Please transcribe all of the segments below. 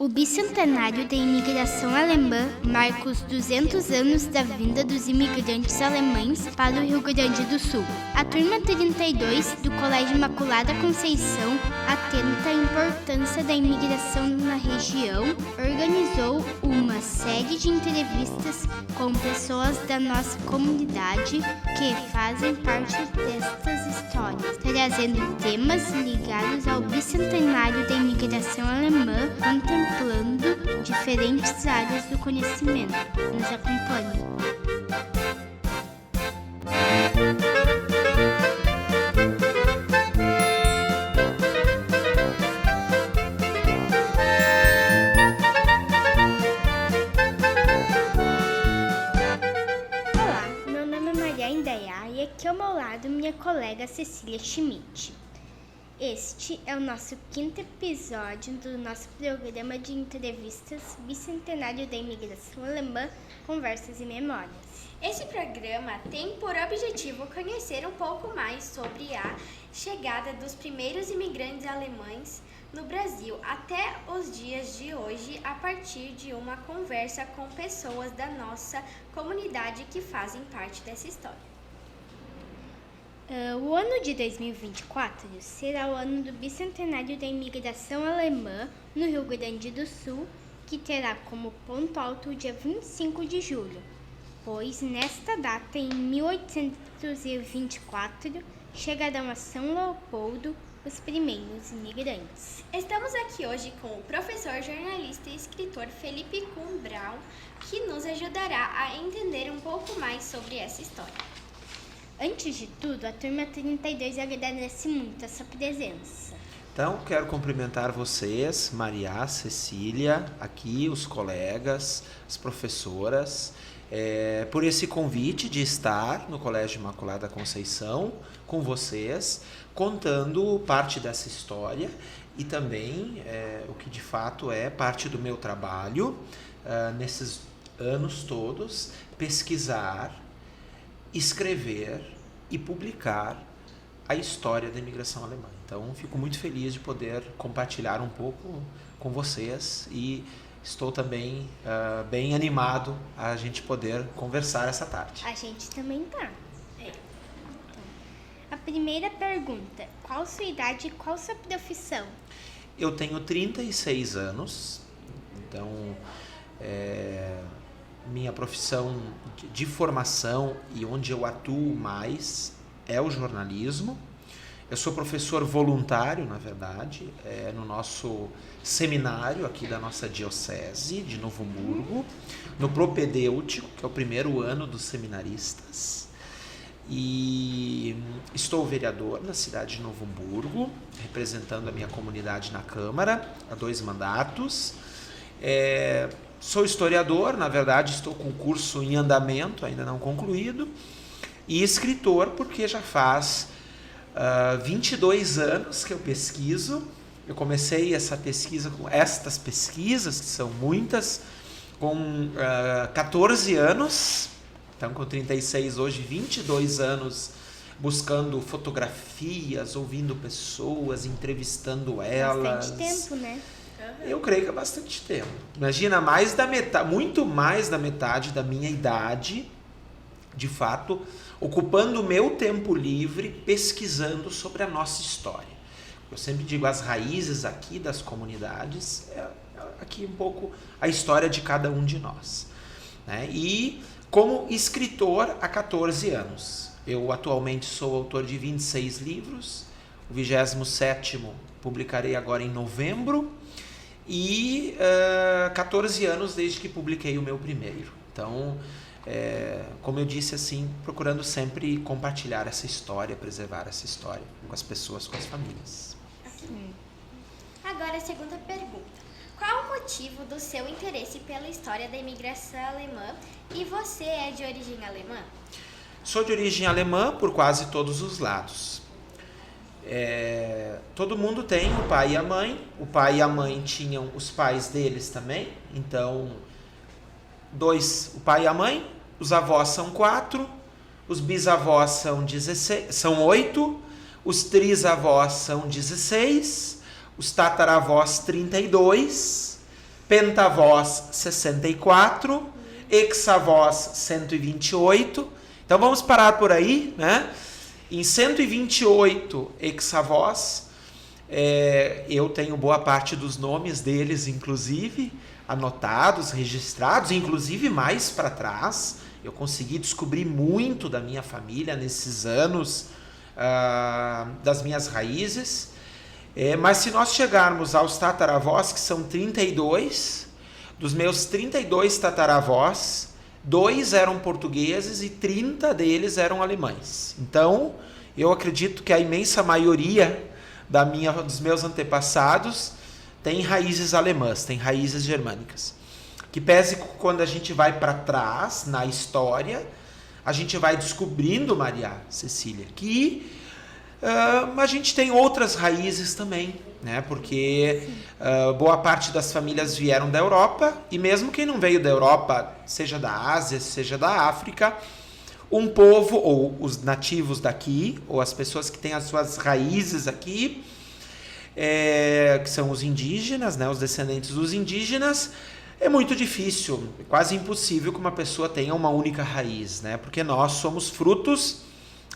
O bicentenário da imigração alemã marca os 200 anos da vinda dos imigrantes alemães para o Rio Grande do Sul. A turma 32 do Colégio Imaculada Conceição, atenta à importância da imigração na região, organizou uma série de entrevistas com pessoas da nossa comunidade que fazem parte destas histórias, trazendo temas ligados ao bicentenário da imigração alemã, contemplando diferentes áreas do conhecimento. Nos acompanhe. Olá, meu nome é Maria Indaiá e aqui ao meu lado minha colega Cecília Schmidt. Este é o nosso 5º episódio do nosso programa de entrevistas Bicentenário da Imigração Alemã, Conversas e Memórias. Esse programa tem por objetivo conhecer um pouco mais sobre a chegada dos primeiros imigrantes alemães no Brasil até os dias de hoje, a partir de uma conversa com pessoas da nossa comunidade que fazem parte dessa história. O ano de 2024 será o ano do bicentenário da imigração alemã no Rio Grande do Sul, que terá como ponto alto o dia 25 de julho, pois nesta data, em 1824, chegarão a São Leopoldo os primeiros imigrantes. Estamos aqui hoje com o professor, jornalista e escritor Felipe Kuhn Braun, que nos ajudará a entender um pouco mais sobre essa história. Antes de tudo, a turma 32 agradece muito a sua presença. Então, quero cumprimentar vocês, Maria, Cecília, aqui, os colegas, as professoras, por esse convite de estar no Colégio Imaculada Conceição com vocês, contando parte dessa história e também o que de fato é parte do meu trabalho nesses anos todos, pesquisar, escrever e publicar a história da imigração alemã. Então, fico muito feliz de poder compartilhar um pouco com vocês e estou também bem animado a gente poder conversar essa tarde. A gente também tá. Então, a primeira pergunta: qual sua idade e qual sua profissão? Eu tenho 36 anos, então minha profissão de formação e onde eu atuo mais é o jornalismo. Eu sou professor voluntário, na verdade, no nosso seminário aqui da nossa diocese de Novo Hamburgo, no propedêutico, que é o primeiro ano dos seminaristas. E estou vereador na cidade de Novo Hamburgo, representando a minha comunidade na Câmara, há 2 mandatos. Sou historiador, na verdade estou com o curso em andamento, ainda não concluído, e escritor porque já faz 22 anos que eu pesquiso. Eu comecei estas pesquisas, que são muitas, com 14 anos, então com 36 hoje, 22 anos buscando fotografias, ouvindo pessoas, entrevistando elas. Bastante tempo, né? Eu creio que é bastante tempo. Imagina, muito mais da metade da minha idade, de fato, ocupando o meu tempo livre, pesquisando sobre a nossa história. Eu sempre digo, as raízes aqui das comunidades, aqui um pouco a história de cada um de nós, né? E como escritor há 14 anos. Eu atualmente sou autor de 26 livros, o 27º publicarei agora em novembro, e 14 anos desde que publiquei o meu primeiro. Então, como eu disse, assim, procurando sempre compartilhar essa história, preservar essa história com as pessoas, com as famílias. Agora a segunda pergunta. Qual o motivo do seu interesse pela história da imigração alemã e você é de origem alemã? Sou de origem alemã por quase todos os lados. Todo mundo tem o pai e a mãe. O pai e a mãe tinham os pais deles também. Então, o pai e a mãe. Os avós são 4. Os bisavós são 8. Os trisavós são 16. Os tataravós 32. pentavós 64, hexavós 128. Então vamos parar por aí, né? Em 128 hexavós, eu tenho boa parte dos nomes deles, inclusive, anotados, registrados, inclusive mais para trás. Eu consegui descobrir muito da minha família nesses anos, das minhas raízes. Mas se nós chegarmos aos tataravós, que são 32, dos meus 32 tataravós, 2 eram portugueses e 30 deles eram alemães. Então, eu acredito que a imensa maioria dos meus antepassados tem raízes alemãs, tem raízes germânicas. Que pese quando a gente vai para trás na história, a gente vai descobrindo, Maria Cecília, que a gente tem outras raízes também, né? Porque boa parte das famílias vieram da Europa, e mesmo quem não veio da Europa, seja da Ásia, seja da África, um povo, ou os nativos daqui, ou as pessoas que têm as suas raízes aqui, que são os indígenas, né? Os descendentes dos indígenas, é muito difícil, é quase impossível que uma pessoa tenha uma única raiz, né? Porque nós somos frutos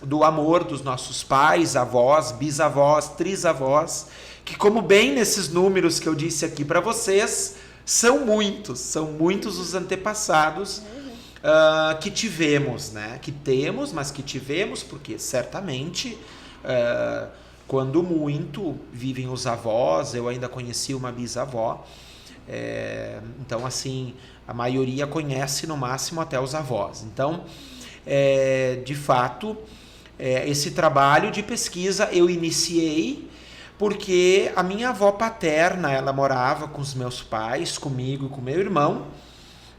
do amor dos nossos pais, avós, bisavós, trisavós, que, como bem nesses números que eu disse aqui para vocês, são muitos os antepassados que tivemos, né? Que temos, mas que tivemos, porque certamente, quando muito, vivem os avós. Eu ainda conheci uma bisavó, então, assim, a maioria conhece no máximo até os avós. Então, de fato, esse trabalho de pesquisa eu iniciei porque a minha avó paterna, ela morava com os meus pais, comigo e com meu irmão,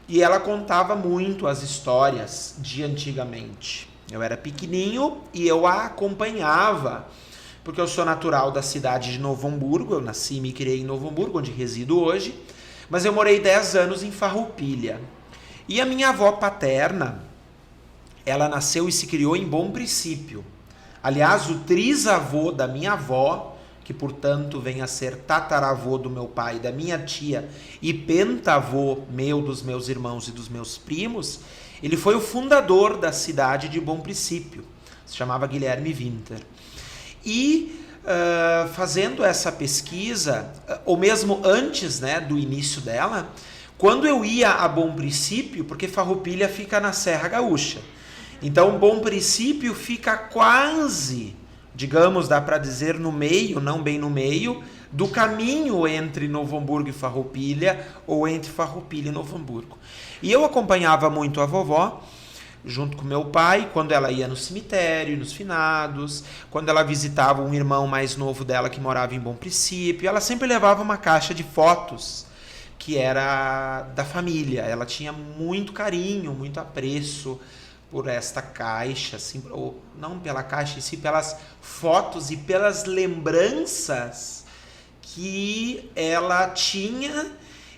e ela contava muito as histórias de antigamente. Eu era pequenininho e eu a acompanhava, porque eu sou natural da cidade de Novo Hamburgo. Eu nasci e me criei em Novo Hamburgo, onde resido hoje, mas eu morei 10 anos em Farroupilha. E a minha avó paterna, ela nasceu e se criou em Bom Princípio. Aliás, o trisavô da minha avó, que portanto vem a ser tataravô do meu pai e da minha tia, e pentavô meu, dos meus irmãos e dos meus primos, ele foi o fundador da cidade de Bom Princípio. Se chamava Guilherme Winter. E fazendo essa pesquisa, ou mesmo antes, né, do início dela, quando eu ia a Bom Princípio, porque Farroupilha fica na Serra Gaúcha, então Bom Princípio fica quase, digamos, dá para dizer no meio, não bem no meio, do caminho entre Novo Hamburgo e Farroupilha, ou entre Farroupilha e Novo Hamburgo. E eu acompanhava muito a vovó, junto com meu pai, quando ela ia no cemitério, nos finados, quando ela visitava um irmão mais novo dela que morava em Bom Princípio. Ela sempre levava uma caixa de fotos que era da família. Ela tinha muito carinho, muito apreço por esta caixa, assim, ou não pela caixa em si, pelas fotos e pelas lembranças que ela tinha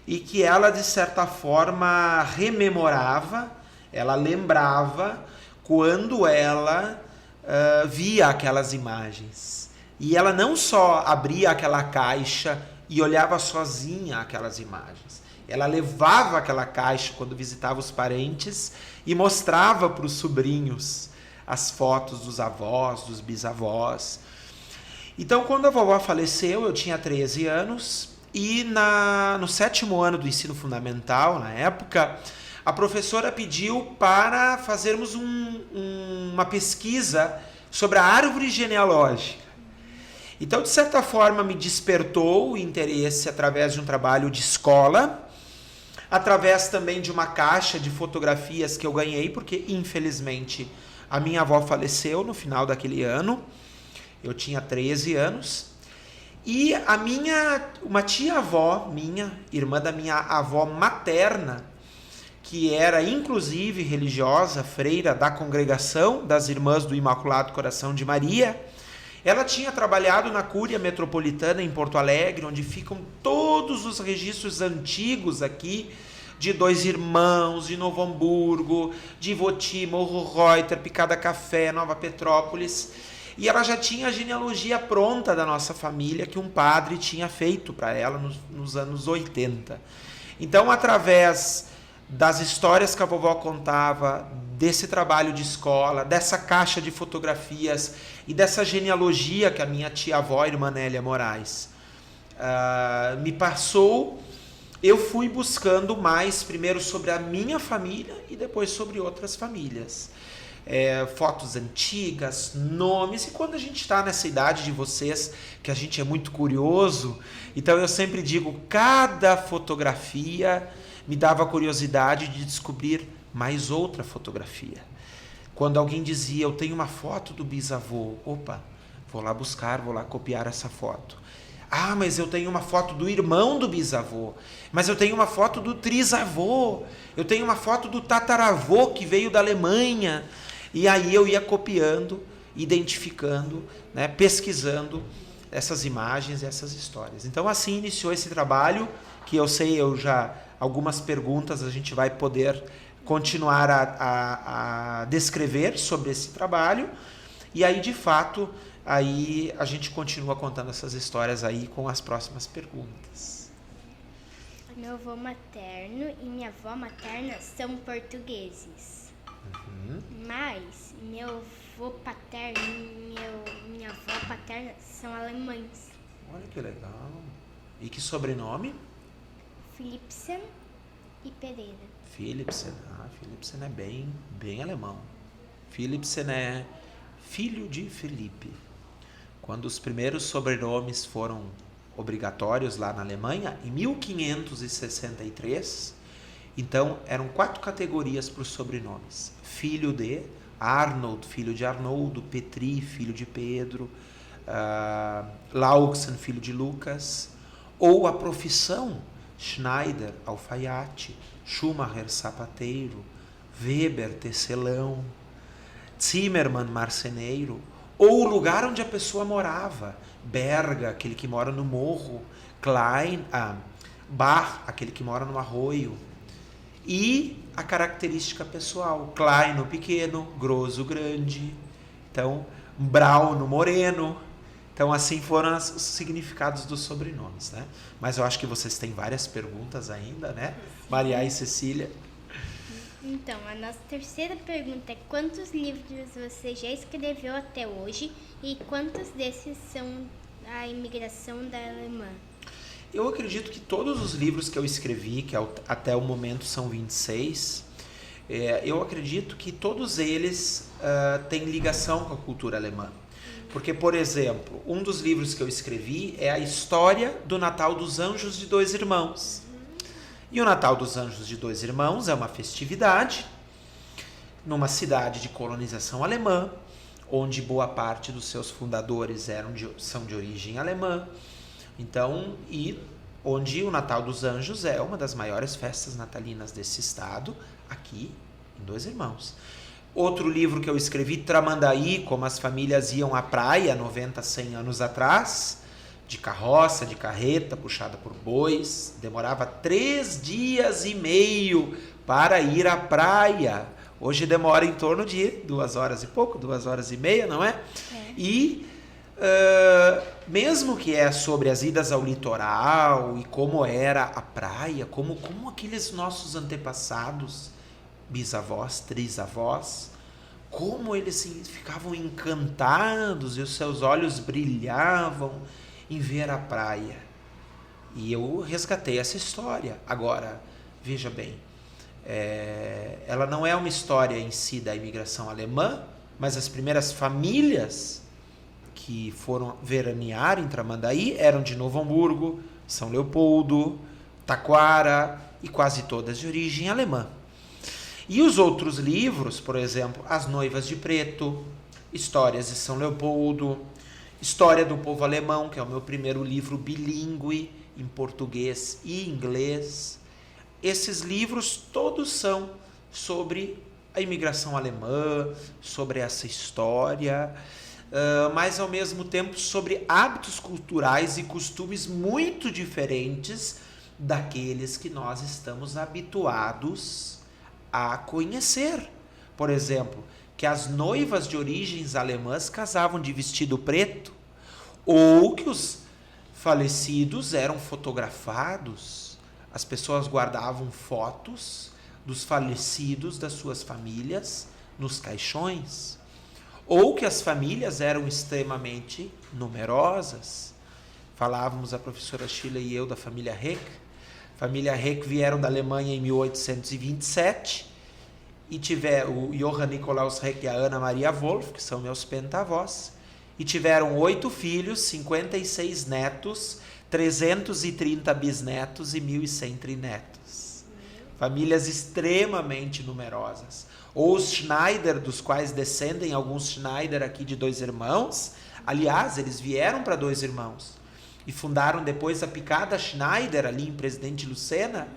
e que ela, de certa forma, rememorava. Ela lembrava quando ela via aquelas imagens. E ela não só abria aquela caixa e olhava sozinha aquelas imagens. Ela levava aquela caixa quando visitava os parentes e mostrava para os sobrinhos as fotos dos avós, dos bisavós. Então, quando a vovó faleceu, eu tinha 13 anos e no 7º ano do ensino fundamental, na época, a professora pediu para fazermos uma pesquisa sobre a árvore genealógica. Então, de certa forma, me despertou o interesse através de um trabalho de escola, através também de uma caixa de fotografias que eu ganhei, porque, infelizmente, a minha avó faleceu no final daquele ano. Eu tinha 13 anos. E uma tia-avó minha, irmã da minha avó materna, que era inclusive religiosa, freira da congregação das Irmãs do Imaculado Coração de Maria, ela tinha trabalhado na Cúria Metropolitana em Porto Alegre, onde ficam todos os registros antigos aqui, de Dois Irmãos, de Novo Hamburgo, de Ivoti, Morro Reuter, Picada Café, Nova Petrópolis. E ela já tinha a genealogia pronta da nossa família, que um padre tinha feito para ela nos anos 80. Então, através das histórias que a vovó contava, desse trabalho de escola, dessa caixa de fotografias e dessa genealogia que a minha tia-avó, irmã Nélia Moraes, me passou, eu fui buscando mais, primeiro sobre a minha família e depois sobre outras famílias. Fotos antigas, nomes, e quando a gente está nessa idade de vocês, que a gente é muito curioso, então eu sempre digo, cada fotografia me dava curiosidade de descobrir mais outra fotografia. Quando alguém dizia, eu tenho uma foto do bisavô, opa, vou lá buscar, vou lá copiar essa foto. Ah, mas eu tenho uma foto do irmão do bisavô, mas eu tenho uma foto do trisavô, eu tenho uma foto do tataravô que veio da Alemanha. E aí eu ia copiando, identificando, né, pesquisando essas imagens e essas histórias. Então assim iniciou esse trabalho, que eu sei, algumas perguntas a gente vai poder continuar a descrever sobre esse trabalho, e aí de fato aí a gente continua contando essas histórias aí com as próximas perguntas. Meu avô materno e minha avó materna são portugueses. Mas meu avô paterno e minha avó paterna são alemães. Olha que legal. E que sobrenome? Philipsen e Pereira. Philipsen. Philipsen é bem alemão. Philipsen é filho de Felipe. Quando os primeiros sobrenomes foram obrigatórios lá na Alemanha, em 1563, então eram 4 categorias para os sobrenomes. Filho de Arnold, filho de Arnoldo, Petri, filho de Pedro, Lauxen, filho de Lucas, ou a profissão, Schneider, alfaiate, Schumacher, sapateiro, Weber, tecelão, Zimmermann, marceneiro, ou o lugar onde a pessoa morava, Berga, aquele que mora no morro, Bach, aquele que mora no arroio, e a característica pessoal, Klein, o pequeno, Gross, o grande, então Braun, o moreno. Então assim foram os significados dos sobrenomes, né? Mas eu acho que vocês têm várias perguntas ainda, né? Sim. Maria e Cecília. Então, a nossa terceira pergunta é: quantos livros você já escreveu até hoje e quantos desses são a imigração da Alemanha? Eu acredito que todos os livros que eu escrevi, que até o momento são 26, eu acredito que todos eles têm ligação com a cultura alemã. Porque, por exemplo, um dos livros que eu escrevi é a história do Natal dos Anjos de Dois Irmãos. E o Natal dos Anjos de Dois Irmãos é uma festividade numa cidade de colonização alemã, onde boa parte dos seus fundadores são de origem alemã. Então, e onde o Natal dos Anjos é uma das maiores festas natalinas desse estado, aqui em Dois Irmãos. Outro livro que eu escrevi, Tramandaí, como as famílias iam à praia 90, 100 anos atrás, de carroça, de carreta, puxada por bois, demorava 3 dias e meio para ir à praia. Hoje demora em torno de 2 horas e pouco, 2 horas e meia, não é? E mesmo que é sobre as idas ao litoral e como era a praia, como aqueles nossos antepassados, bisavós, trisavós, como eles ficavam encantados e os seus olhos brilhavam em ver a praia. E eu resgatei essa história. Agora, veja bem, ela não é uma história em si da imigração alemã, mas as primeiras famílias que foram veranear em Tramandaí eram de Novo Hamburgo, São Leopoldo, Taquara e quase todas de origem alemã. E os outros livros, por exemplo, As Noivas de Preto, Histórias de São Leopoldo, História do Povo Alemão, que é o meu primeiro livro bilíngue em português e inglês. Esses livros todos são sobre a imigração alemã, sobre essa história, mas ao mesmo tempo sobre hábitos culturais e costumes muito diferentes daqueles que nós estamos habituados a conhecer. Por exemplo, que as noivas de origens alemãs casavam de vestido preto, ou que os falecidos eram fotografados as pessoas guardavam fotos dos falecidos das suas famílias nos caixões, ou que as famílias eram extremamente numerosas. Falávamos a professora Sheila e eu da família Heck. Família Heck vieram da Alemanha em 1827 e tiveram o Johann Nikolaus Heck e a Ana Maria Wolff, que são meus pentavós, e tiveram 8 filhos, 56 netos, 330 bisnetos e 1.100 trinetos. Famílias extremamente numerosas. Ou os Schneider, dos quais descendem alguns Schneider aqui de 2 irmãos. Aliás, eles vieram para 2 irmãos e fundaram depois a Picada Schneider, ali em Presidente Lucena.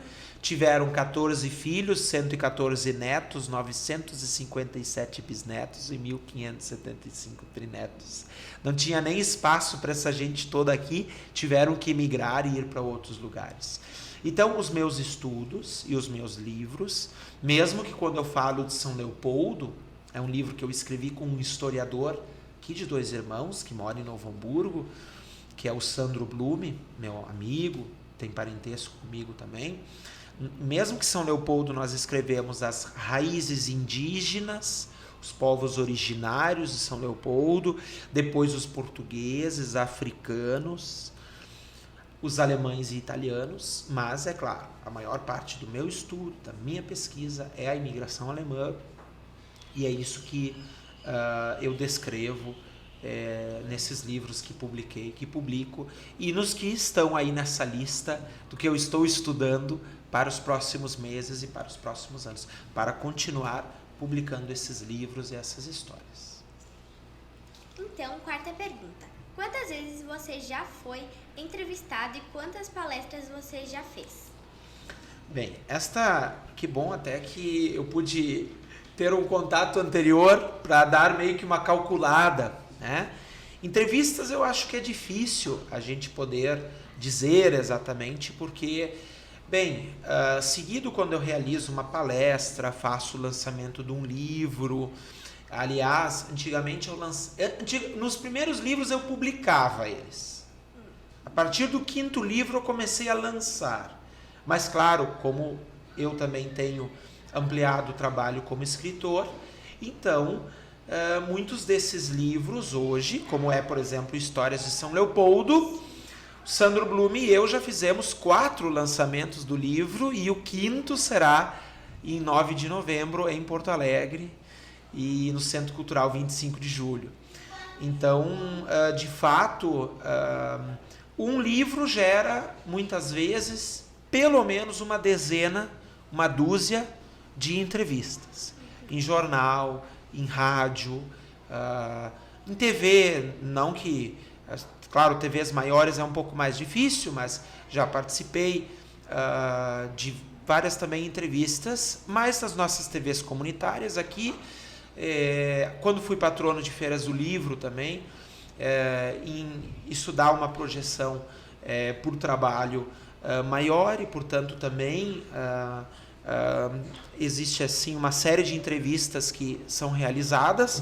Tiveram 14 filhos, 114 netos, 957 bisnetos e 1.575 trinetos. Não tinha nem espaço para essa gente toda aqui, tiveram que emigrar e ir para outros lugares. Então, os meus estudos e os meus livros, mesmo que quando eu falo de São Leopoldo, é um livro que eu escrevi com um historiador aqui de 2 irmãos, que mora em Novo Hamburgo, que é o Sandro Blume, meu amigo, tem parentesco comigo também. Mesmo que São Leopoldo nós escrevemos as raízes indígenas, os povos originários de São Leopoldo, depois os portugueses, africanos, os alemães e italianos, mas é claro, a maior parte do meu estudo, da minha pesquisa é a imigração alemã, e é isso que eu descrevo nesses livros que publiquei, que publico, e nos que estão aí nessa lista do que eu estou estudando para os próximos meses e para os próximos anos, para continuar publicando esses livros e essas histórias. Então, quarta pergunta. Quantas vezes você já foi entrevistado e quantas palestras você já fez? Bem, que bom até que eu pude ter um contato anterior para dar meio que uma calculada, né? Entrevistas eu acho que é difícil a gente poder dizer exatamente, porque, bem, seguido quando eu realizo uma palestra, faço o lançamento de um livro. Aliás, antigamente nos primeiros livros eu publicava eles. A partir do 5º livro eu comecei a lançar. Mas claro, como eu também tenho ampliado o trabalho como escritor, então muitos desses livros hoje, como é, por exemplo, Histórias de São Leopoldo, Sandro Blume e eu já fizemos 4 lançamentos do livro, e o 5º será em 9 de novembro em Porto Alegre e no Centro Cultural 25 de julho. Então, de fato, um livro gera muitas vezes pelo menos uma dúzia de entrevistas em jornal, em rádio, em TV. Não que, claro, TVs maiores é um pouco mais difícil, mas já participei de várias também entrevistas, mas nas nossas TVs comunitárias aqui, quando fui patrono de feiras do livro também, isso dá uma projeção por trabalho maior, e portanto também existe assim uma série de entrevistas que são realizadas.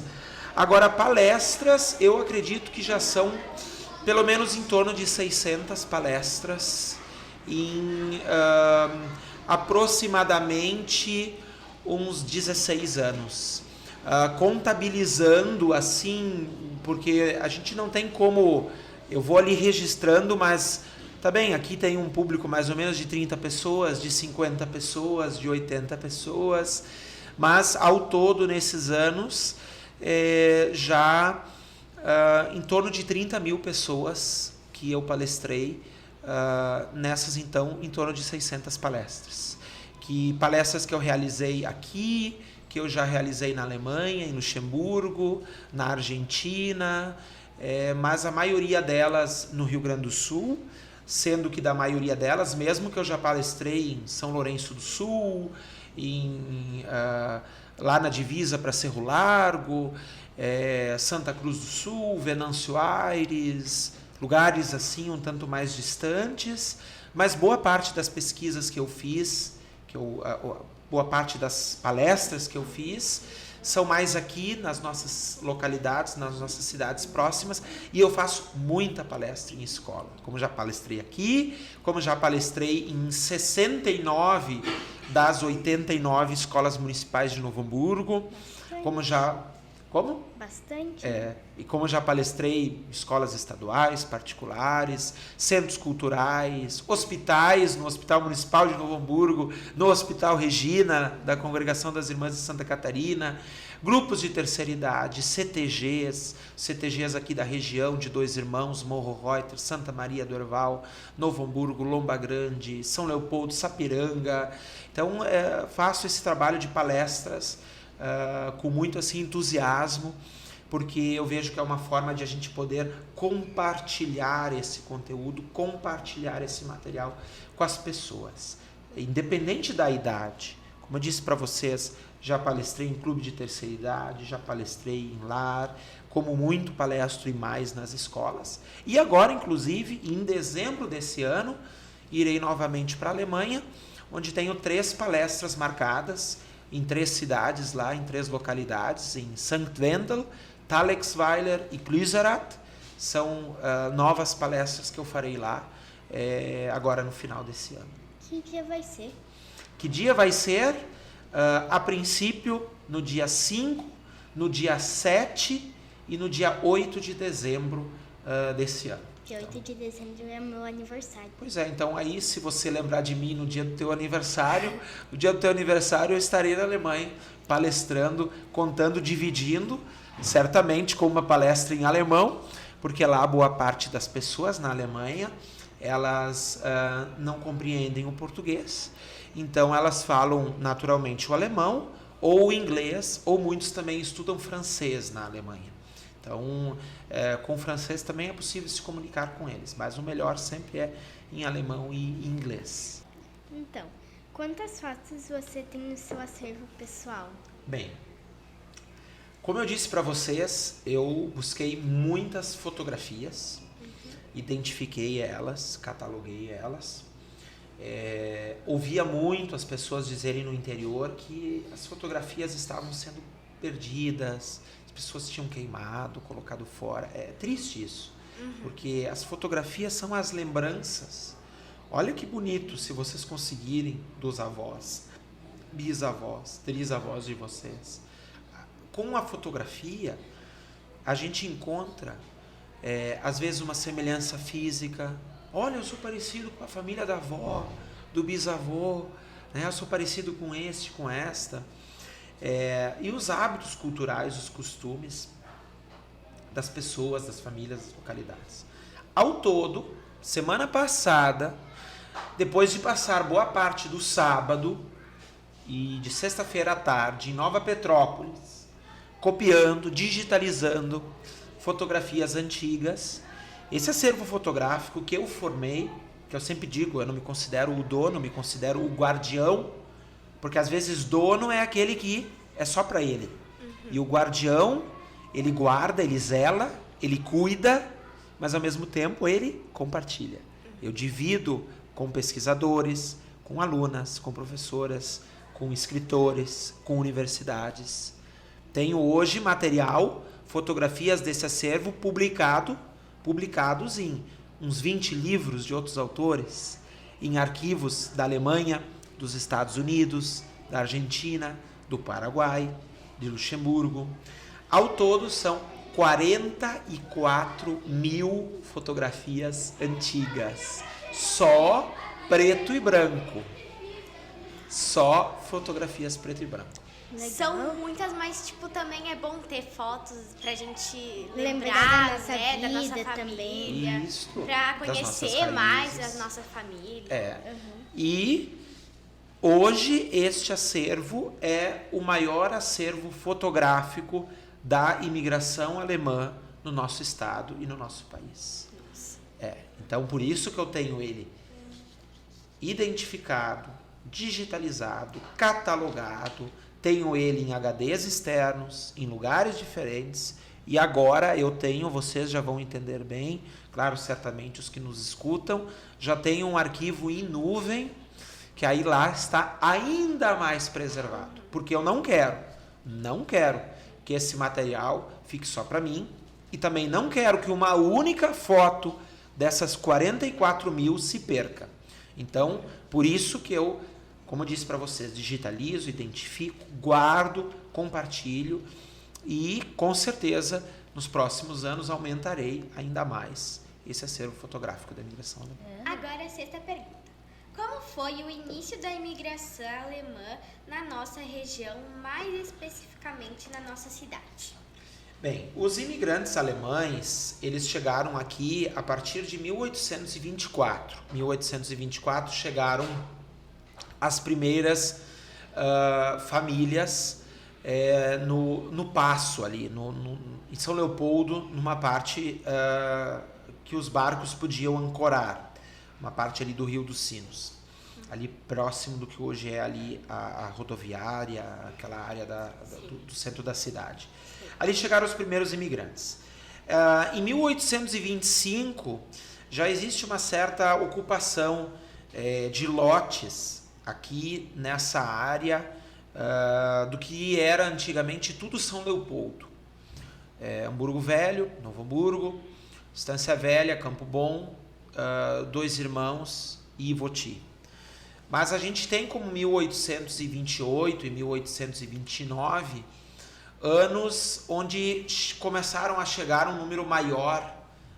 Agora, palestras, eu acredito que já são pelo menos em torno de 600 palestras em aproximadamente uns 16 anos. Contabilizando assim, porque a gente não tem como, eu vou ali registrando, mas tá bem, aqui tem um público mais ou menos de 30 pessoas, de 50 pessoas, de 80 pessoas, mas ao todo nesses anos já em torno de 30 mil pessoas que eu palestrei, nessas então em torno de 600 palestras. Palestras que eu realizei aqui, que eu já realizei na Alemanha, em Luxemburgo, na Argentina, mas a maioria delas no Rio Grande do Sul, sendo que da maioria delas, mesmo que eu já palestrei em São Lourenço do Sul, lá na divisa para Cerro Largo, Santa Cruz do Sul, Venâncio Aires, lugares assim um tanto mais distantes, mas boa parte das pesquisas que eu fiz, boa parte das palestras que eu fiz, são mais aqui nas nossas localidades, nas nossas cidades próximas, e eu faço muita palestra em escola, como já palestrei aqui, como já palestrei em 69 das 89 escolas municipais de Novo Hamburgo, Bastante. E como já palestrei em escolas estaduais, particulares, centros culturais, hospitais, no Hospital Municipal de Novo Hamburgo, no Hospital Regina, da Congregação das Irmãs de Santa Catarina, grupos de terceira idade, CTGs aqui da região de Dois Irmãos, Morro Reuter, Santa Maria do Herval, Novo Hamburgo, Lomba Grande, São Leopoldo, Sapiranga. Então, faço esse trabalho de palestras com muito assim, entusiasmo, porque eu vejo que é uma forma de a gente poder compartilhar esse conteúdo, compartilhar esse material com as pessoas, independente da idade. Como eu disse para vocês, já palestrei em clube de terceira idade, já palestrei em lar, como muito palestro e mais nas escolas. E agora, inclusive, em dezembro desse ano, irei novamente para a Alemanha, onde tenho 3 palestras marcadas, em 3 cidades lá, em 3 localidades, em St. Wendel, Thalexweiler e Klüserath. São novas palestras que eu farei lá, agora no final desse ano. Que dia vai ser? Que dia vai ser? A princípio, no dia 5, no dia 7 e no dia 8 de dezembro desse ano. Dia 8 de dezembro é meu aniversário. Pois é, então aí se você lembrar de mim no dia do teu aniversário, no dia do teu aniversário eu estarei na Alemanha palestrando, contando, dividindo, certamente com uma palestra em alemão, porque lá boa parte das pessoas na Alemanha, elas não compreendem o português, então elas falam naturalmente o alemão ou o inglês, ou muitos também estudam francês na Alemanha. Então, com o francês também é possível se comunicar com eles, mas o melhor sempre é em alemão e inglês. Então, quantas fotos você tem no seu acervo pessoal? Bem, como eu disse para vocês, eu busquei muitas fotografias, identifiquei elas, cataloguei elas. Ouvia muito as pessoas dizerem no interior que as fotografias estavam sendo perdidas, pessoas tinham queimado, colocado fora. É triste isso, porque as fotografias são as lembranças. Olha que bonito se vocês conseguirem dos avós, bisavós, trisavós de vocês. Com a fotografia, a gente encontra, às vezes, uma semelhança física. Olha, eu sou parecido com a família da avó, do bisavô, né? Eu sou parecido com este, com esta. E os hábitos culturais, os costumes das pessoas, das famílias, das localidades. Ao todo, semana passada, depois de passar boa parte do sábado e de sexta-feira à tarde em Nova Petrópolis, copiando, digitalizando fotografias antigas, esse acervo fotográfico que eu formei, que eu sempre digo, eu não me considero o dono, me considero o guardião, porque às vezes dono é aquele que é só para ele. E o guardião, ele guarda, ele zela, ele cuida, mas ao mesmo tempo ele compartilha. Eu divido com pesquisadores, com alunas, com professoras, com escritores, com universidades. Tenho hoje material, fotografias desse acervo publicados em uns 20 livros de outros autores, em arquivos da Alemanha, dos Estados Unidos, da Argentina, do Paraguai, de Luxemburgo. Ao todo são 44 mil fotografias antigas, só preto e branco. Só fotografias preto e branco. Legal. São muitas, mas também é bom ter fotos pra gente Lembrar lembrar, da nossa né, da nossa vida família. também. Isso, Pra das nossas conhecer mais raízes. a nossa família. E hoje este acervo é o maior acervo fotográfico da imigração alemã no nosso estado e no nosso país. Então, por isso que eu tenho ele identificado, digitalizado, catalogado, tenho ele em HDs externos, em lugares diferentes, e agora eu tenho, vocês já vão entender bem, claro, certamente os que nos escutam, já tenho um arquivo em nuvem, que aí lá está ainda mais preservado, porque eu não quero Não quero que esse material fique só para mim e também não quero que uma única foto dessas 44 mil se perca. Então, por isso que eu, como eu disse para vocês, digitalizo, identifico, guardo, compartilho e, com certeza, nos próximos anos aumentarei ainda mais esse acervo fotográfico da imigração alemã. Agora a sexta pergunta. Como foi o início da imigração alemã na nossa região, mais especificamente na nossa cidade? Bem, os imigrantes alemães, eles chegaram aqui a partir de 1824. 1824 chegaram as primeiras famílias no Paço ali, em São Leopoldo, numa parte que os barcos podiam ancorar, uma parte ali do Rio dos Sinos, ali próximo do que hoje é ali a rodoviária, aquela área do centro da cidade. Ali chegaram os primeiros imigrantes. Em 1825 já existe uma certa ocupação de lotes aqui nessa área do que era antigamente tudo São Leopoldo. Hamburgo Velho, Novo Hamburgo, Estância Velha, Campo Bom, Dois Irmãos e Ivoti. Mas a gente tem como 1828 e 1829 anos onde começaram a chegar um número maior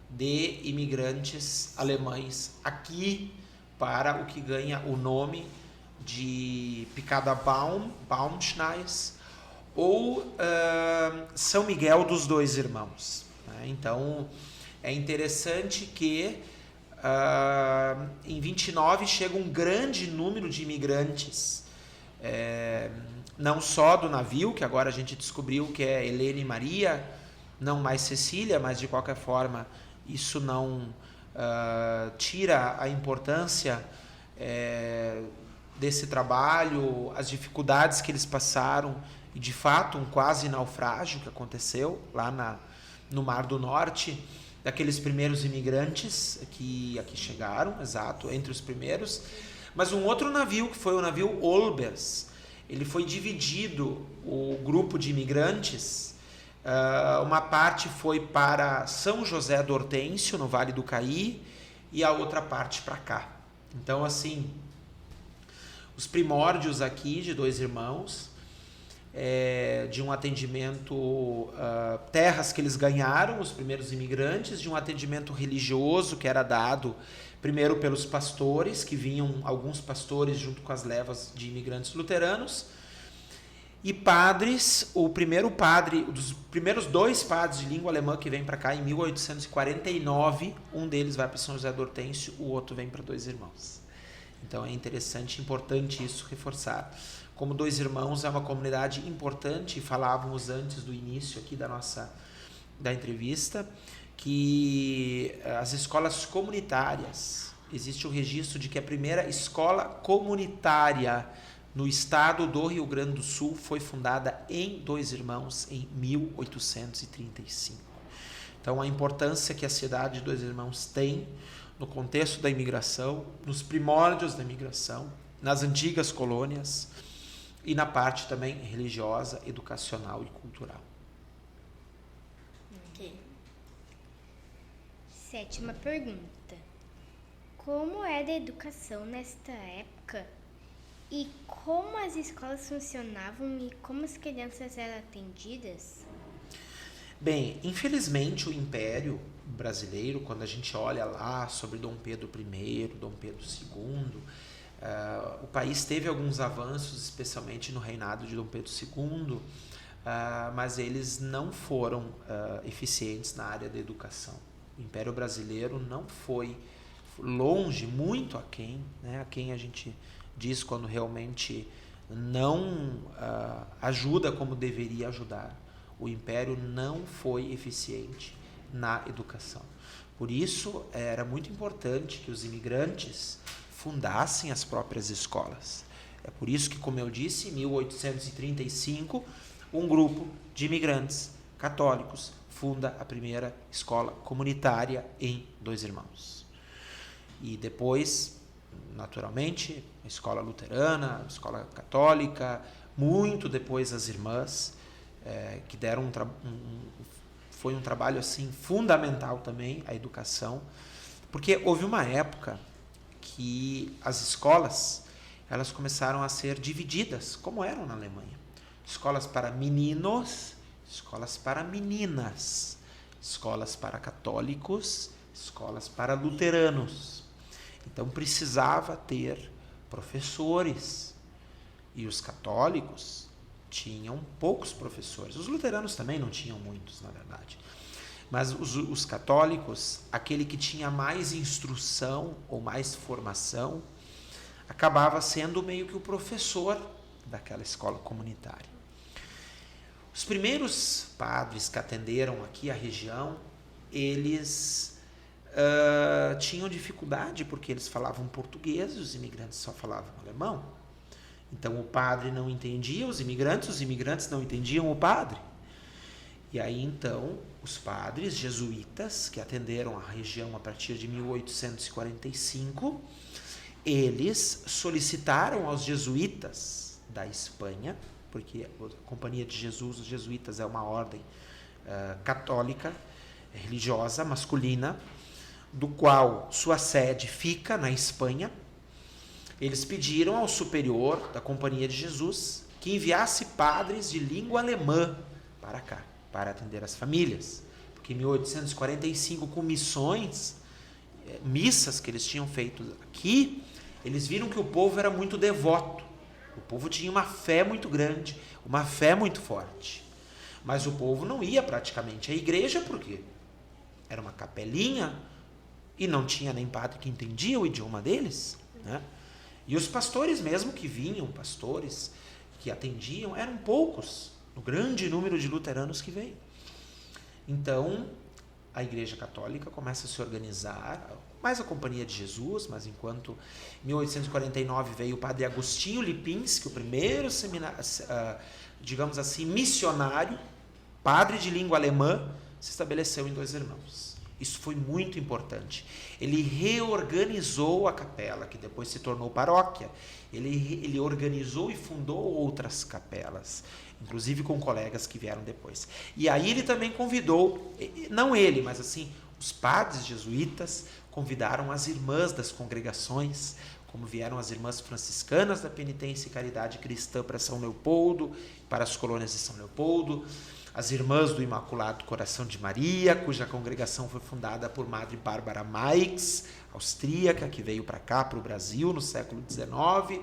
de imigrantes alemães aqui para o que ganha o nome de Picada Baumschneis ou São Miguel dos Dois Irmãos. Então, é interessante que em 29 chega um grande número de imigrantes, não só do navio, que agora a gente descobriu que é Helena e Maria, não mais Cecília, mas de qualquer forma isso não tira a importância desse trabalho, as dificuldades que eles passaram e de fato um quase naufrágio que aconteceu lá no Mar do Norte, daqueles primeiros imigrantes que aqui chegaram, exato, entre os primeiros. Mas um outro navio, que foi o navio Olbers, ele foi dividido, o grupo de imigrantes, uma parte foi para São José do Hortêncio, no Vale do Caí, e a outra parte para cá. Então, assim, os primórdios aqui de Dois Irmãos, de um atendimento, terras que eles ganharam, os primeiros imigrantes, de um atendimento religioso que era dado primeiro pelos pastores, que vinham alguns pastores junto com as levas de imigrantes luteranos, e padres, o primeiro padre, dos primeiros dois padres de língua alemã que vêm para cá em 1849, um deles vai para São José do Hortêncio, o outro vem para Dois Irmãos. Então é interessante, importante isso reforçar. Como Dois Irmãos é uma comunidade importante, falávamos antes do início aqui da entrevista, que as escolas comunitárias, existe o registro de que a primeira escola comunitária no estado do Rio Grande do Sul foi fundada em Dois Irmãos em 1835. Então a importância que a cidade de Dois Irmãos tem no contexto da imigração, nos primórdios da imigração, nas antigas colônias e na parte também religiosa, educacional e cultural. Ok. Sétima pergunta. Como era a educação nesta época? E como as escolas funcionavam e como as crianças eram atendidas? Bem, infelizmente o Império Brasileiro, quando a gente olha lá sobre Dom Pedro I, Dom Pedro II, o país teve alguns avanços, especialmente no reinado de Dom Pedro II, mas eles não foram eficientes na área da educação. O Império Brasileiro não foi longe, muito aquém, né? A quem a gente diz quando realmente não ajuda como deveria ajudar. O Império não foi eficiente na educação. Por isso, era muito importante que os imigrantes fundassem as próprias escolas. É por isso que, como eu disse, em 1835, um grupo de imigrantes católicos funda a primeira escola comunitária em Dois Irmãos. E depois, naturalmente, a escola luterana, a escola católica, muito depois as irmãs, que deram foi um trabalho assim fundamental também, a educação, porque houve uma época que as escolas elas começaram a ser divididas, como eram na Alemanha. Escolas para meninos, escolas para meninas, escolas para católicos, escolas para luteranos. Então precisava ter professores. E os católicos tinham poucos professores. Os luteranos também não tinham muitos, na verdade. Mas os católicos, aquele que tinha mais instrução ou mais formação, acabava sendo meio que o professor daquela escola comunitária. Os primeiros padres que atenderam aqui a região, eles tinham dificuldade porque eles falavam português e os imigrantes só falavam alemão. Então o padre não entendia os imigrantes não entendiam o padre. E aí então os padres jesuítas que atenderam a região a partir de 1845, eles solicitaram aos jesuítas da Espanha, porque a Companhia de Jesus, os jesuítas é uma ordem católica, religiosa, masculina, do qual sua sede fica na Espanha. Eles pediram ao superior da Companhia de Jesus que enviasse padres de língua alemã para cá, para atender as famílias. Porque em 1845, com missões, missas que eles tinham feito aqui, eles viram que o povo era muito devoto. O povo tinha uma fé muito grande, uma fé muito forte. Mas o povo não ia praticamente à igreja porque era uma capelinha e não tinha nem padre que entendia o idioma deles, né? E os pastores mesmo que vinham, pastores que atendiam, eram poucos, no grande número de luteranos que veio. Então, a Igreja Católica começa a se organizar, mais a Companhia de Jesus, mas enquanto em 1849 veio o padre Agostinho Lipinski, o primeiro digamos assim, missionário, padre de língua alemã, se estabeleceu em Dois Irmãos. Isso foi muito importante. Ele reorganizou a capela, que depois se tornou paróquia. Ele organizou e fundou outras capelas, inclusive com colegas que vieram depois. E aí ele também convidou, não ele, mas assim, os padres jesuítas convidaram as irmãs das congregações, como vieram as irmãs franciscanas da Penitência e Caridade Cristã para São Leopoldo, para as colônias de São Leopoldo, as Irmãs do Imaculado Coração de Maria, cuja congregação foi fundada por Madre Bárbara Meix, austríaca, que veio para cá, para o Brasil, no século XIX,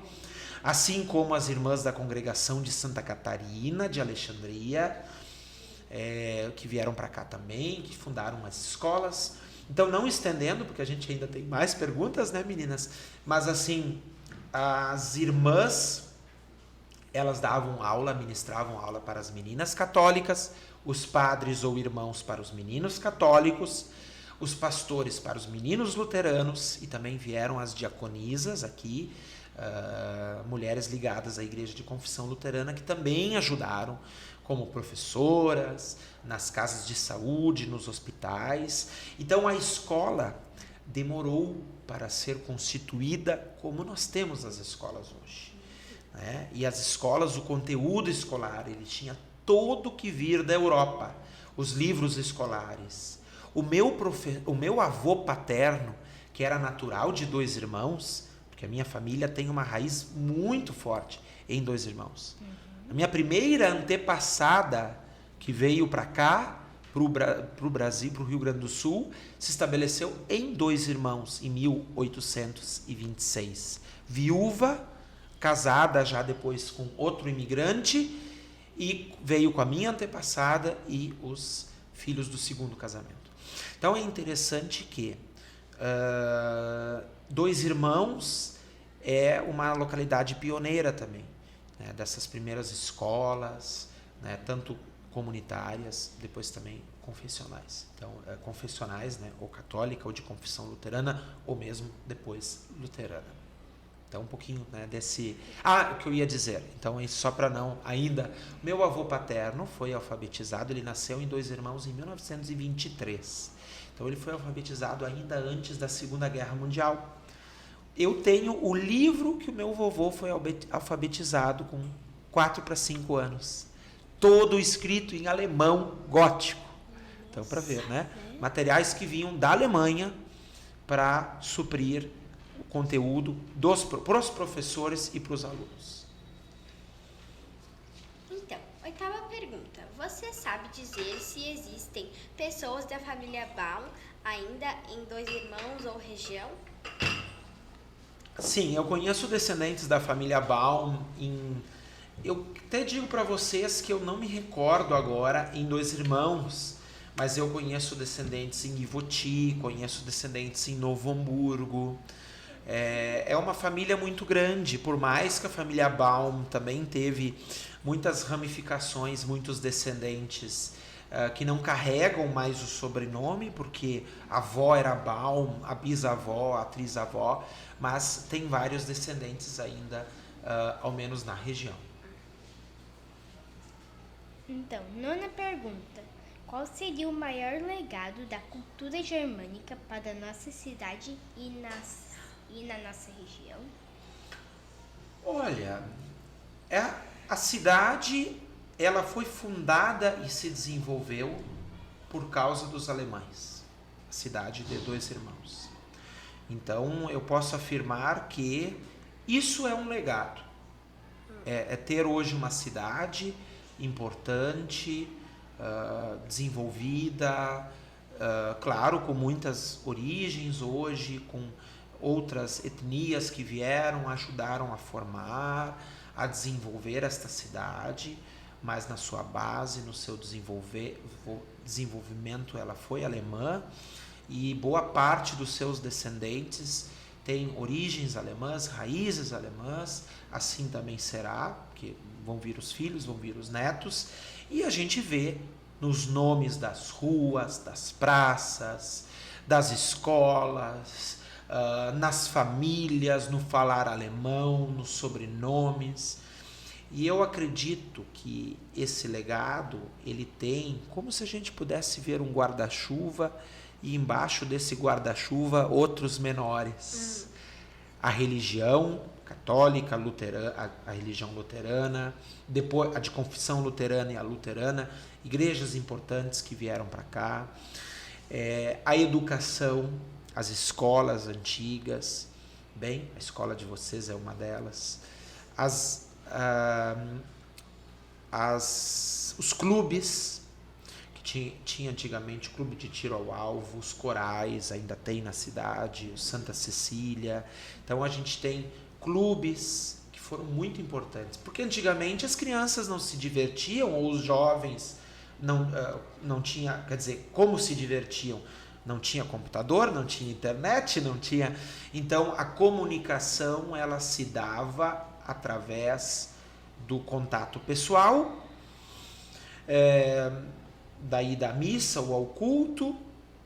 assim como as Irmãs da Congregação de Santa Catarina, de Alexandria, que vieram para cá também, que fundaram as escolas. Então, não estendendo, porque a gente ainda tem mais perguntas, né, meninas? Mas, assim, as irmãs, elas davam aula, ministravam aula para as meninas católicas, os padres ou irmãos para os meninos católicos, os pastores para os meninos luteranos, e também vieram as diaconisas aqui, mulheres ligadas à Igreja de Confissão Luterana, que também ajudaram como professoras, nas casas de saúde, nos hospitais. Então a escola demorou para ser constituída como nós temos as escolas hoje, né? E as escolas, o conteúdo escolar, ele tinha todo que vir da Europa, os livros escolares. O meu avô paterno, que era natural de Dois Irmãos, porque a minha família tem uma raiz muito forte em Dois Irmãos. A minha primeira antepassada que veio para cá, para o Brasil, para o Rio Grande do Sul, se estabeleceu em Dois Irmãos, em 1826. Viúva, casada já depois com outro imigrante, e veio com a minha antepassada e os filhos do segundo casamento. Então é interessante que Dois Irmãos é uma localidade pioneira também, né, dessas primeiras escolas, né, tanto comunitárias, depois também confessionais. Então, confessionais, né, ou católica, ou de confissão luterana, ou mesmo depois luterana. Então, um pouquinho, né, desse... o que eu ia dizer, então, só para não... Ainda, meu avô paterno foi alfabetizado, ele nasceu em Dois Irmãos em 1923. Então, ele foi alfabetizado ainda antes da Segunda Guerra Mundial. Eu tenho o livro que o meu vovô foi alfabetizado com 4 para 5 anos. Todo escrito em alemão gótico. Então, para ver, né? Materiais que vinham da Alemanha para suprir o conteúdo para os professores e para os alunos. Então, 8ª pergunta. Você sabe dizer se existem pessoas da família Baum ainda em Dois Irmãos ou região? Sim, eu conheço descendentes da família Baum eu até digo para vocês que eu não me recordo agora em Dois Irmãos, mas eu conheço descendentes em Ivoti, conheço descendentes em Novo Hamburgo. É uma família muito grande, por mais que a família Baum também teve muitas ramificações, muitos descendentes que não carregam mais o sobrenome, porque a avó era Baum, a bisavó, a trisavó, mas tem vários descendentes ainda, ao menos na região. Então, 9ª pergunta. Qual seria o maior legado da cultura germânica para a nossa cidade e na nossa região? Olha, a cidade ela foi fundada e se desenvolveu por causa dos alemães. A cidade de Dois Irmãos. Então, eu posso afirmar que isso é um legado. É ter hoje uma cidade importante, desenvolvida, claro, com muitas origens hoje, com outras etnias que vieram, ajudaram a formar, a desenvolver esta cidade, mas na sua base, no seu desenvolvimento, ela foi alemã, e boa parte dos seus descendentes tem origens alemãs, raízes alemãs, assim também será, porque vão vir os filhos, vão vir os netos, e a gente vê nos nomes das ruas, das praças, das escolas, nas famílias, no falar alemão, nos sobrenomes. E eu acredito que esse legado, ele tem, como se a gente pudesse ver um guarda-chuva e embaixo desse guarda-chuva outros menores. A religião católica, luterana, a religião luterana, depois a de confissão luterana e a luterana, igrejas importantes que vieram para cá, a educação, as escolas antigas, bem, a escola de vocês é uma delas, os clubes, que tinha antigamente o clube de tiro ao alvo, os corais, ainda tem na cidade, o Santa Cecília. Então a gente tem clubes que foram muito importantes, porque antigamente as crianças não se divertiam, ou os jovens não tinha, quer dizer, como se divertiam? Não tinha computador, não tinha internet, não tinha... Então a comunicação ela se dava através do contato pessoal, da ida à missa ou ao culto,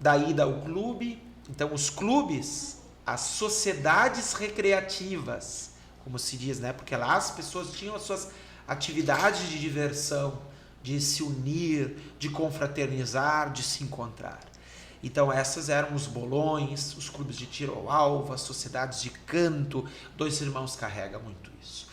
da ida ao clube. Então os clubes, as sociedades recreativas, como se diz, né? Porque lá as pessoas tinham as suas atividades de diversão, de se unir, de confraternizar, de se encontrar. Então essas eram os bolões, os clubes de tiro ao alvo, as sociedades de canto. Dois Irmãos carrega muito isso.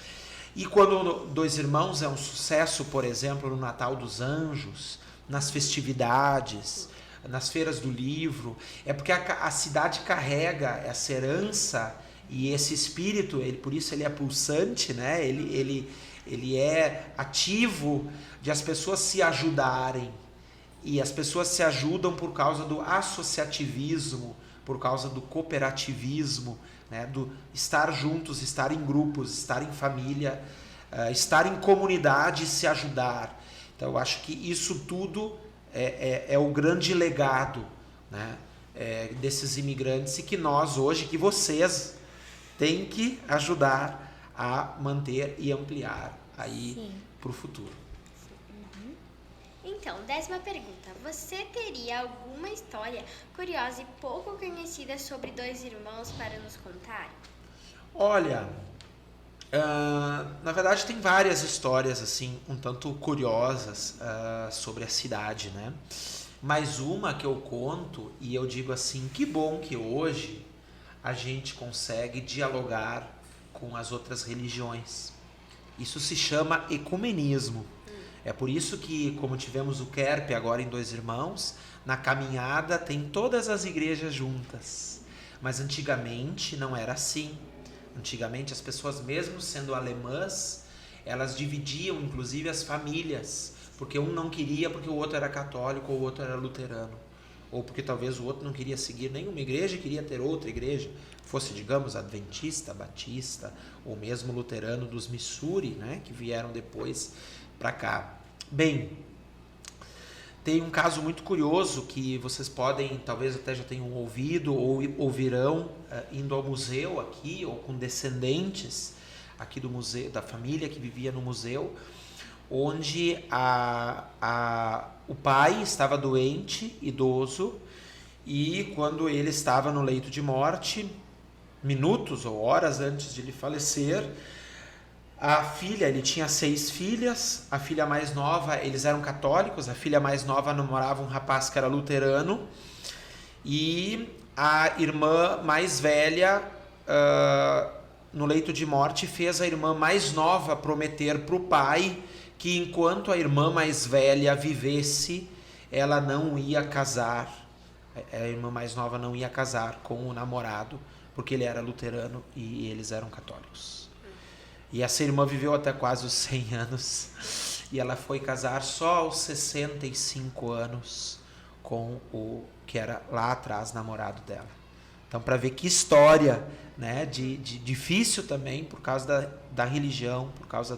E quando Dois Irmãos é um sucesso, por exemplo, no Natal dos Anjos, nas festividades, nas feiras do livro, é porque a cidade carrega essa herança e esse espírito, por isso ele é pulsante, né? Ele é ativo de as pessoas se ajudarem. E as pessoas se ajudam por causa do associativismo, por causa do cooperativismo, né? Do estar juntos, estar em grupos, estar em família, estar em comunidade e se ajudar. Então eu acho que isso tudo é o grande legado, né? Desses imigrantes, e que nós hoje, que vocês têm que ajudar a manter e ampliar aí para o futuro. Então, 10ª pergunta. Você teria alguma história curiosa e pouco conhecida sobre Dois Irmãos para nos contar? Olha, na verdade tem várias histórias assim, um tanto curiosas sobre a cidade, né? Mas uma que eu conto, e eu digo assim, que bom que hoje a gente consegue dialogar com as outras religiões. Isso se chama ecumenismo. É por isso que, como tivemos o Kerp agora em Dois Irmãos, na caminhada tem todas as igrejas juntas. Mas antigamente não era assim. Antigamente as pessoas, mesmo sendo alemãs, elas dividiam inclusive as famílias, porque um não queria porque o outro era católico ou o outro era luterano, ou porque talvez o outro não queria seguir nenhuma igreja e queria ter outra igreja, fosse, digamos, adventista, batista, ou mesmo luterano dos Missouri, né, que vieram depois para cá. Bem, tem um caso muito curioso que vocês podem, talvez até já tenham ouvido ou ouvirão indo ao museu aqui, ou com descendentes aqui do museu, da família que vivia no museu, onde o pai estava doente, idoso, e quando ele estava no leito de morte, minutos ou horas antes de ele falecer, a filha, ele tinha 6 filhas, a filha mais nova, eles eram católicos, a filha mais nova namorava um rapaz que era luterano, e a irmã mais velha, no leito de morte, fez a irmã mais nova prometer para o pai que enquanto a irmã mais velha vivesse, ela não ia casar, a irmã mais nova não ia casar com o namorado, porque ele era luterano e eles eram católicos. E essa irmã viveu até quase os 100 anos. E ela foi casar só aos 65 anos com o que era lá atrás namorado dela. Então, para ver que história, né, de difícil também, por causa da religião, por causa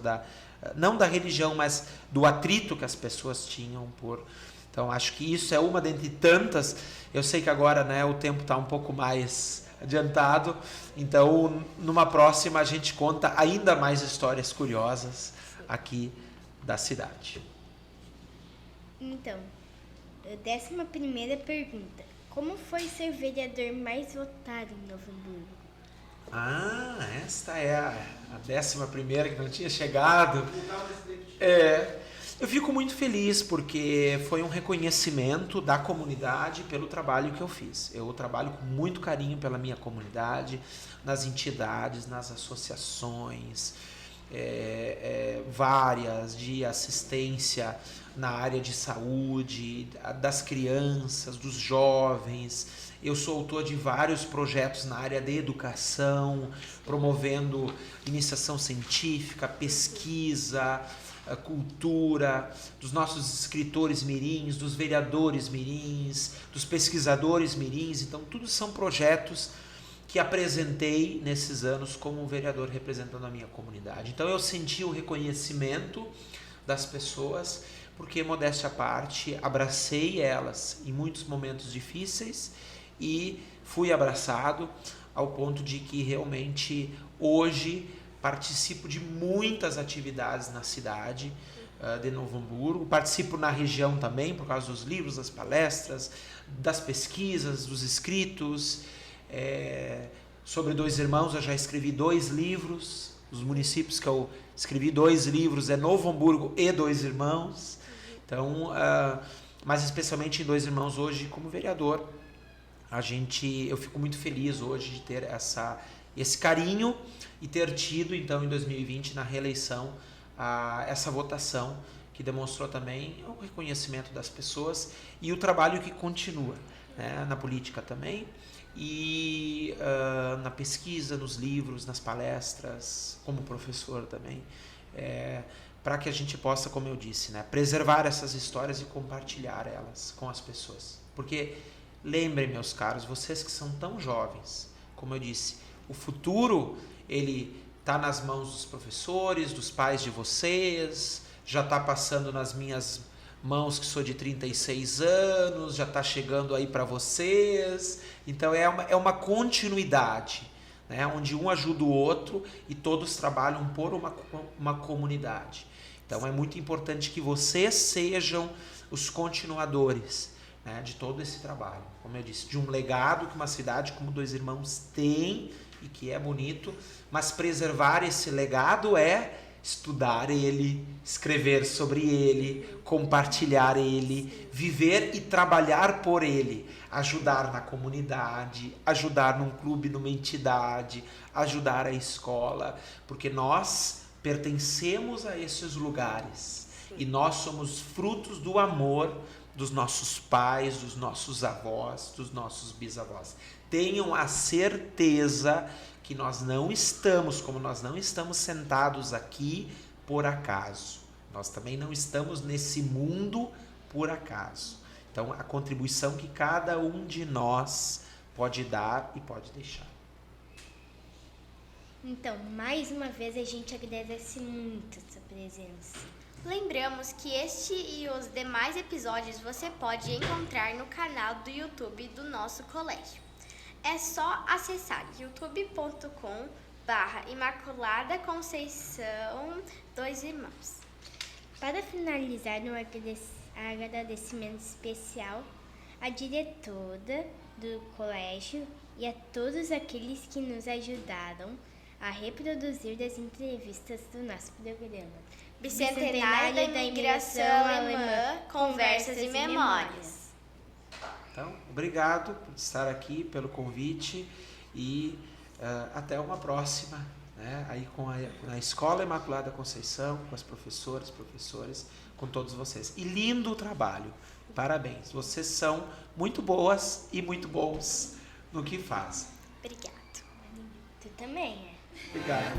não da religião, mas do atrito que as pessoas tinham por... Então, acho que isso é uma dentre tantas. Eu sei que agora, né, o tempo está um pouco mais adiantado, então numa próxima a gente conta ainda mais histórias curiosas aqui da cidade. Então, 11ª pergunta: como foi ser vereador mais votado em Novo Hamburgo? Esta é a 11ª que não tinha chegado. Eu fico muito feliz porque foi um reconhecimento da comunidade pelo trabalho que eu fiz. Eu trabalho com muito carinho pela minha comunidade, nas entidades, nas associações, várias de assistência na área de saúde, das crianças, dos jovens. Eu sou autor de vários projetos na área de educação, promovendo iniciação científica, pesquisa, a cultura, dos nossos escritores mirins, dos vereadores mirins, dos pesquisadores mirins. Então, tudo são projetos que apresentei nesses anos como vereador representando a minha comunidade. Então, eu senti o reconhecimento das pessoas, porque, modéstia à parte, abracei elas em muitos momentos difíceis e fui abraçado ao ponto de que realmente hoje participo de muitas atividades na cidade de Novo Hamburgo, participo na região também por causa dos livros, das palestras, das pesquisas, dos escritos. Sobre Dois Irmãos eu já escrevi 2 livros, os municípios que eu escrevi 2 livros é Novo Hamburgo e Dois Irmãos. Então, mas especialmente em Dois Irmãos hoje como vereador, eu fico muito feliz hoje de ter esse carinho e ter tido, então, em 2020, na reeleição, essa votação que demonstrou também o reconhecimento das pessoas e o trabalho que continua, né, na política também e na pesquisa, nos livros, nas palestras, como professor também, para que a gente possa, como eu disse, né, preservar essas histórias e compartilhar elas com as pessoas. Porque, lembrem, meus caros, vocês que são tão jovens, como eu disse, o futuro, ele está nas mãos dos professores, dos pais de vocês, já está passando nas minhas mãos, que sou de 36 anos, já está chegando aí para vocês. Então é uma continuidade, né, onde um ajuda o outro e todos trabalham por uma comunidade. Então é muito importante que vocês sejam os continuadores, né, de todo esse trabalho. Como eu disse, de um legado que uma cidade como Dois Irmãos tem e que é bonito, mas preservar esse legado é estudar ele, escrever sobre ele, compartilhar ele, viver e trabalhar por ele, ajudar na comunidade, ajudar num clube, numa entidade, ajudar a escola, porque nós pertencemos a esses lugares. E nós somos frutos do amor dos nossos pais, dos nossos avós, dos nossos bisavós. Tenham a certeza que nós não estamos, como nós não estamos sentados aqui por acaso. Nós também não estamos nesse mundo por acaso. Então, a contribuição que cada um de nós pode dar e pode deixar. Então, mais uma vez, a gente agradece muito a sua presença. Lembramos que este e os demais episódios você pode encontrar no canal do YouTube do nosso colégio. É só acessar youtube.com/Imaculada Conceição dos Irmãos. Para finalizar, um agradecimento especial à diretora do colégio e a todos aqueles que nos ajudaram a reproduzir as entrevistas do nosso programa. Bicentenário da Imigração Alemã, Conversas e Memórias. Então, obrigado por estar aqui, pelo convite e até uma próxima, né? Aí com a Escola Imaculada Conceição, com as professoras, professores, com todos vocês. E lindo o trabalho, parabéns. Vocês são muito boas e muito bons no que fazem. Obrigado. Tu também é. Obrigado.